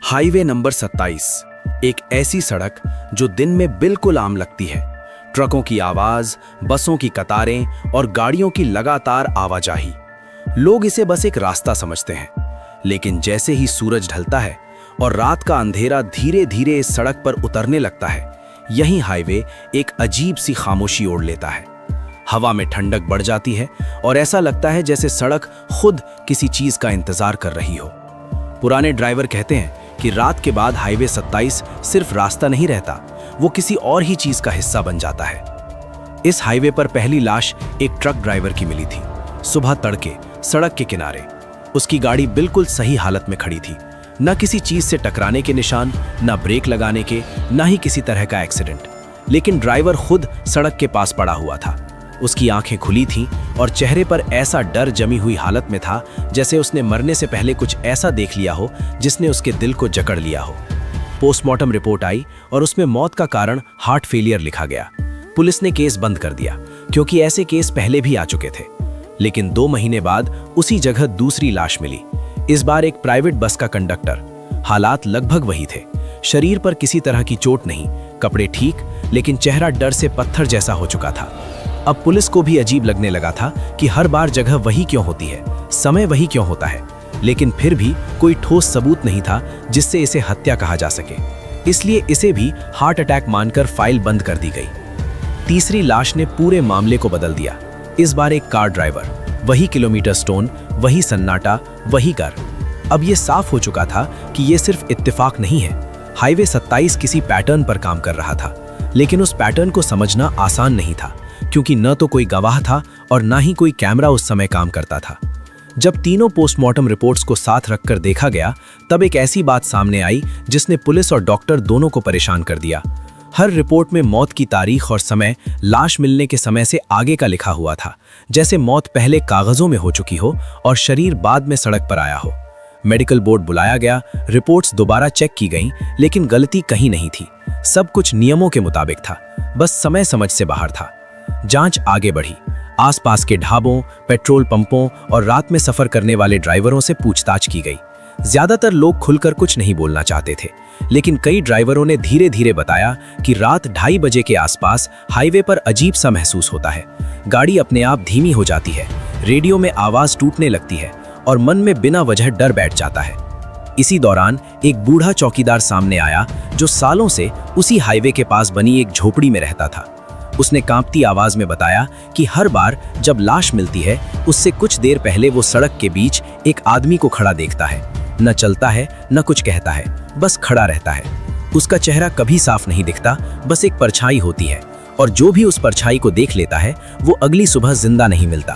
Highway number 27 एक ऐसी सड़क जो दिन में बिल्कुल आम लगती है। ट्रकों की आवाज, बसों की कतारें और गाड़ियों की लगातार आवाजाही। लोग इसे बस एक रास्ता समझते हैं, लेकिन जैसे ही सूरज ढलता है और रात का अंधेरा धीरे धीरे इस सड़क पर उतरने लगता है, यहीं हाईवे एक अजीब सी खामोशी ओढ़ लेता है। हवा में ठंडक बढ़ जाती है और ऐसा लगता है जैसे सड़क खुद किसी चीज का इंतजार कर रही हो। पुराने ड्राइवर कहते हैं कि रात के बाद हाईवे 27 सिर्फ रास्ता नहीं रहता, वो किसी और ही चीज का हिस्सा बन जाता है। इस हाईवे पर पहली लाश एक ट्रक ड्राइवर की मिली थी, सुबह तड़के सड़क के किनारे। उसकी गाड़ी बिल्कुल सही हालत में खड़ी थी, न किसी चीज से टकराने के निशान, न ब्रेक लगाने के, न ही किसी तरह का एक्सीडेंट। लेकिन ड्राइवर खुद सड़क के पास पड़ा हुआ था। उसकी आंखें खुली थीं और चेहरे पर ऐसा डर जमी हुई हालत में था जैसे उसने मरने से पहले कुछ ऐसा देख लिया हो जिसने उसके दिल को जकड़ लिया हो। पोस्टमार्टम रिपोर्ट आई और उसमें मौत का कारण हार्ट फेलियर लिखा गया। पुलिस ने केस बंद कर दिया क्योंकि ऐसे केस पहले भी आ चुके थे। लेकिन 2 महीने बाद उसी जगह दूसरी लाश मिली, इस बार एक प्राइवेट बस का कंडक्टर। हालात लगभग वही थे, शरीर पर किसी तरह की चोट नहीं, कपड़े ठीक, लेकिन चेहरा डर से पत्थर जैसा हो चुका था। अब पुलिस को भी अजीब लगने लगा था कि हर बार जगह वही क्यों होती है, समय वही क्यों होता है, लेकिन फिर भी कोई ठोस सबूत नहीं था जिससे इसे हत्या कहा जा सके। इसलिए इसे भी हार्ट अटैक मानकर फाइल बंद कर दी गई। तीसरी लाश ने पूरे मामले को बदल दिया। इस बार एक कार ड्राइवर, वही किलोमीटर स्टोन, वही सन्नाटा, वही घर। अब ये साफ हो चुका था कि ये सिर्फ इत्तेफाक नहीं है। हाईवे 27 किसी पैटर्न पर काम कर रहा था, लेकिन उस पैटर्न को समझना आसान नहीं था क्योंकि न तो कोई गवाह था और ना ही कोई कैमरा उस समय काम करता था। जब तीनों पोस्टमार्टम रिपोर्ट्स को साथ रखकर देखा गया, तब एक ऐसी बात सामने आई जिसने पुलिस और डॉक्टर दोनों को परेशान कर दिया। हर रिपोर्ट में मौत की तारीख और समय लाश मिलने के समय से आगे का लिखा हुआ था, जैसे मौत पहले कागजों में हो चुकी हो और शरीर बाद में सड़क पर आया हो। मेडिकल बोर्ड बुलाया गया, रिपोर्ट्स दोबारा चेक की गईं, लेकिन गलती कहीं नहीं थी। सब कुछ नियमों के मुताबिक था, बस समय समझ से बाहर था। जांच आगे बढ़ी। आसपास के ढाबों, पेट्रोल पंपों और रात में सफर करने वाले ड्राइवरों से पूछताछ की गई। ज्यादातर लोग खुलकर कुछ नहीं बोलना चाहते थे, लेकिन कई ड्राइवरों ने धीरे धीरे बताया कि रात 2:30 बजे के आसपास हाईवे पर अजीब सा महसूस होता है। गाड़ी अपने आप धीमी हो जाती है, रेडियो में आवाज टूटने लगती है और मन में बिना वजह डर बैठ जाता है। इसी दौरान एक बूढ़ा चौकीदार सामने आया जो सालों से उसी हाईवे के पास बनी एक झोपड़ी में रहता था। उसने कांपती आवाज में बताया कि हर बार जब लाश मिलती है, उससे कुछ देर पहले वो सड़क के बीच एक आदमी को खड़ा देखता है। न चलता है, न कुछ कहता है, बस खड़ा रहता है। उसका चेहरा कभी साफ नहीं दिखता, बस एक परछाई होती है, और जो भी उस परछाई को देख लेता है वो अगली सुबह जिंदा नहीं मिलता।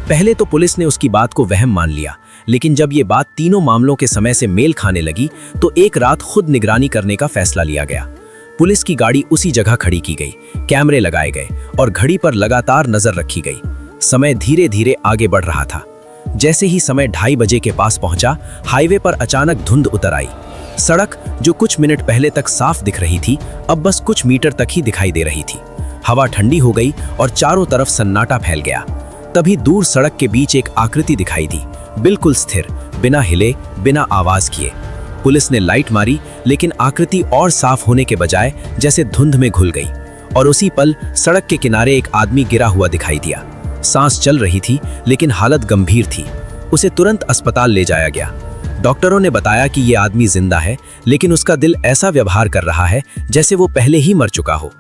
पहले तो पुलिस ने उसकी बात को वहम मान लिया, लेकिन जब ये बात तीनों मामलों के समय से मेल खाने लगी तो एक रात खुद निगरानी करने का फैसला लिया गया। पुलिस की गाड़ी उसी जगह खड़ी की गई, कैमरे लगाए गए और घड़ी पर लगातार नजर रखी गई। समय धीरे धीरे आगे बढ़ रहा था। जैसे ही समय 2:30 बजे के पास पहुंचा, हाईवे पर अचानक धुंध उतर आई। सड़क जो कुछ मिनट पहले तक साफ दिख रही थी, अब बस कुछ मीटर तक ही दिखाई दे रही थी। हवा ठंडी हो गई और चारों तरफ सन्नाटा फैल गया। तभी दूर सड़क के बीच एक आकृति दिखाई दी, बिल्कुल स्थिर, बिना हिले, बिना आवाज किए। पुलिस ने लाइट मारी, लेकिन आकृति और साफ होने के बजाय जैसे धुंध में घुल गई, और उसी पल सड़क के किनारे एक आदमी गिरा हुआ दिखाई दिया। सांस चल रही थी, लेकिन हालत गंभीर थी। उसे तुरंत अस्पताल ले जाया गया। डॉक्टरों ने बताया कि यह आदमी जिंदा है, लेकिन उसका दिल ऐसा व्यवहार कर रहा है जैसे वो पहले ही मर चुका हो।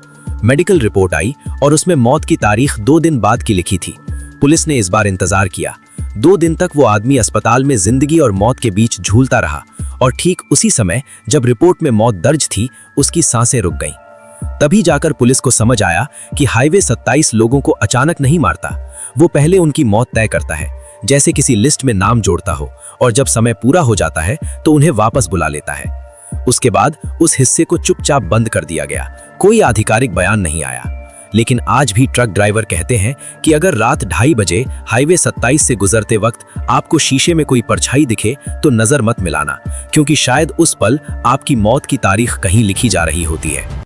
मेडिकल रिपोर्ट आई और उसमें मौत की तारीख 2 दिन बाद की लिखी थी। पुलिस ने इस बार इंतजार किया। 2 दिन तक वो आदमी अस्पताल में जिंदगी और मौत के बीच झूलता रहा, और ठीक उसी समय जब रिपोर्ट में मौत दर्ज थी, उसकी सांसें रुक गईं। तभी जाकर पुलिस को समझ आया कि हाईवे 27 लोगों को अचानक नहीं मारता, वो पहले उनकी मौत तय करता है, जैसे किसी लिस्ट में नाम जोड़ता हो, और जब समय पूरा हो जाता है तो उन्हें वापस बुला लेता है। उसके बाद उस हिस्से को चुपचाप बंद कर दिया गया, कोई आधिकारिक बयान नहीं आया। लेकिन आज भी ट्रक ड्राइवर कहते हैं कि अगर रात 2:30 बजे हाईवे 27 से गुजरते वक्त आपको शीशे में कोई परछाई दिखे तो नजर मत मिलाना, क्योंकि शायद उस पल आपकी मौत की तारीख कहीं लिखी जा रही होती है।